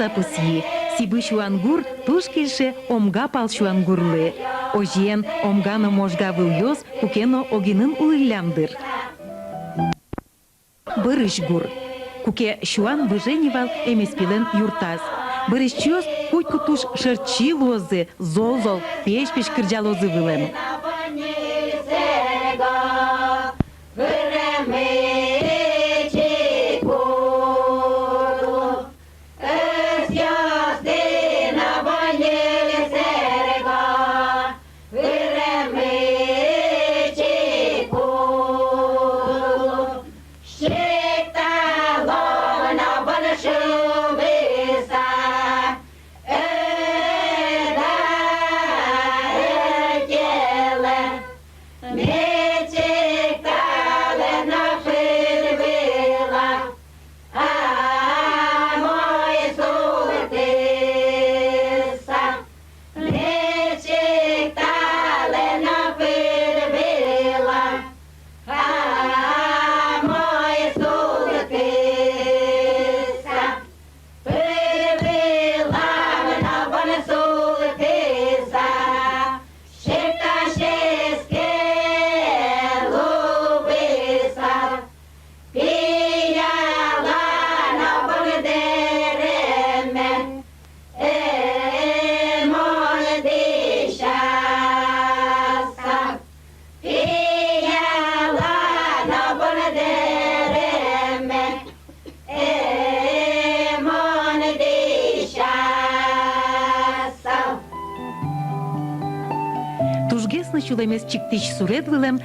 сапыси. Сибы шуангур туш килше омга пал шуангурлы. Ожен омганы можга выльёс кукено огинын улылямдыр. Бырышгур. Куке шуан выженивал эмеспилен юртас. Бырышчёс куть кутуш шерчи лозы, зол-зол, пеш-пеш кырджа лозы вылем. Тужгесно чулемес чиктич сурет вылем.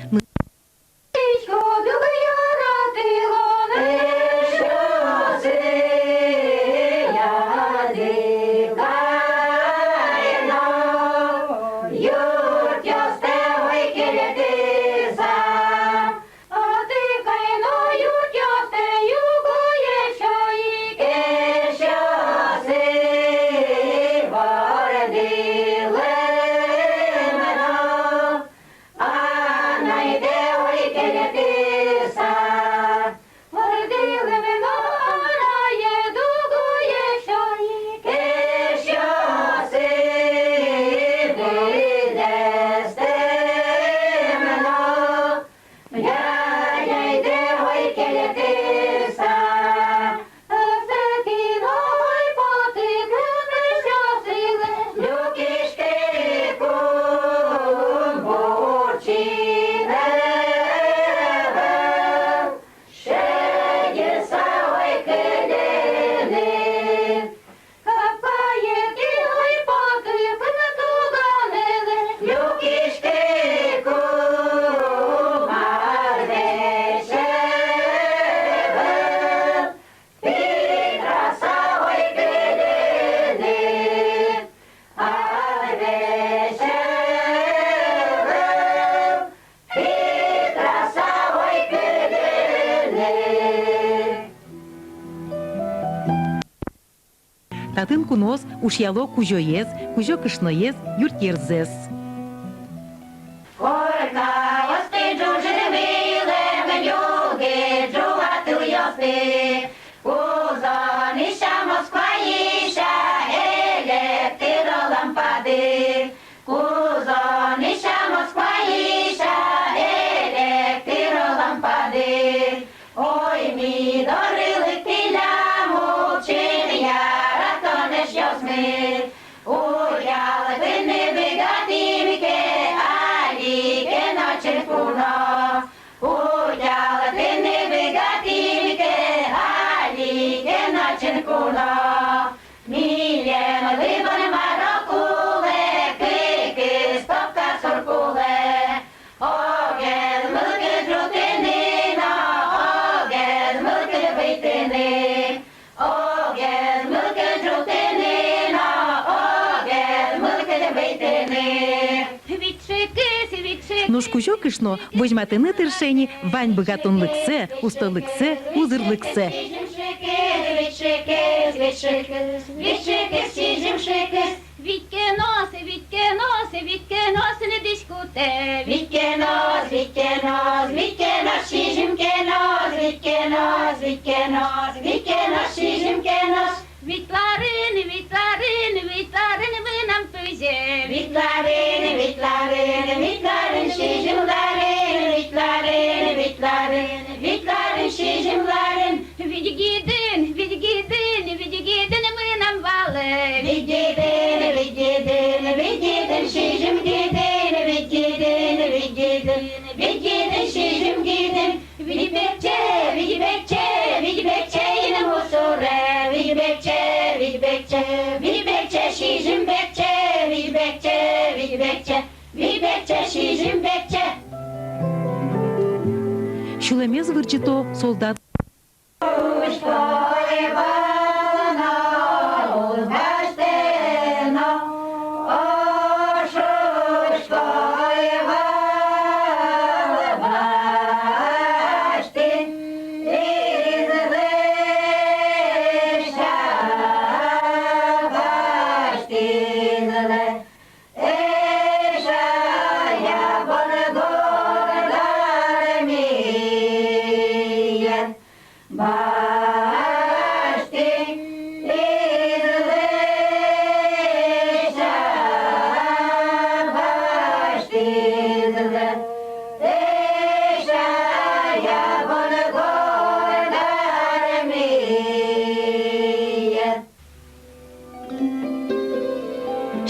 Татын кунос ушьяло кужоез, кужо кышноез, юртьерзес. Нуш кужо кышно возьматыны тыршени вань богатон лыксе, усто лыксе, узыр лыксе. Витьке нос не дискуте. Витьке нос, шижимке нос, шижимке нос. Витьларин Vidgiden, vidgiden, vidgiden, şişim gidin, vidgiden, vidgiden, vidgiden, şişim gidin. Vidi bekçe, vidi bekçe, vidi bekçe, yine huzura. Vidi bekçe, vidi bekçe, vidi bekçe, şişim bekçe, vidi bekçe, vidi bekçe, vidi bekçe, şişim bekçe. Шулемез вырчито солдат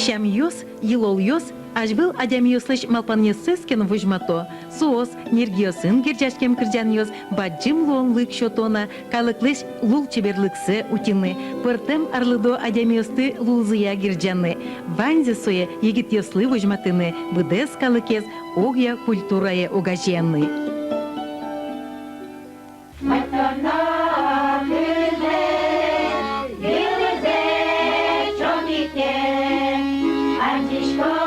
Шамьёс, йылолёс, ажбыл адямиёслыш малпаньёсыскен вужмато, соос, нергиосын герчашкем кыржаньёс, баджим луонлык шотона, калыклыш лул чеберлыксы утины, пыртым арлыдо адямиёсты лулзыя герджаны, ванзе сое егитьёслы вужматыны, быдес калыкез огя культурае огаженны. Антишко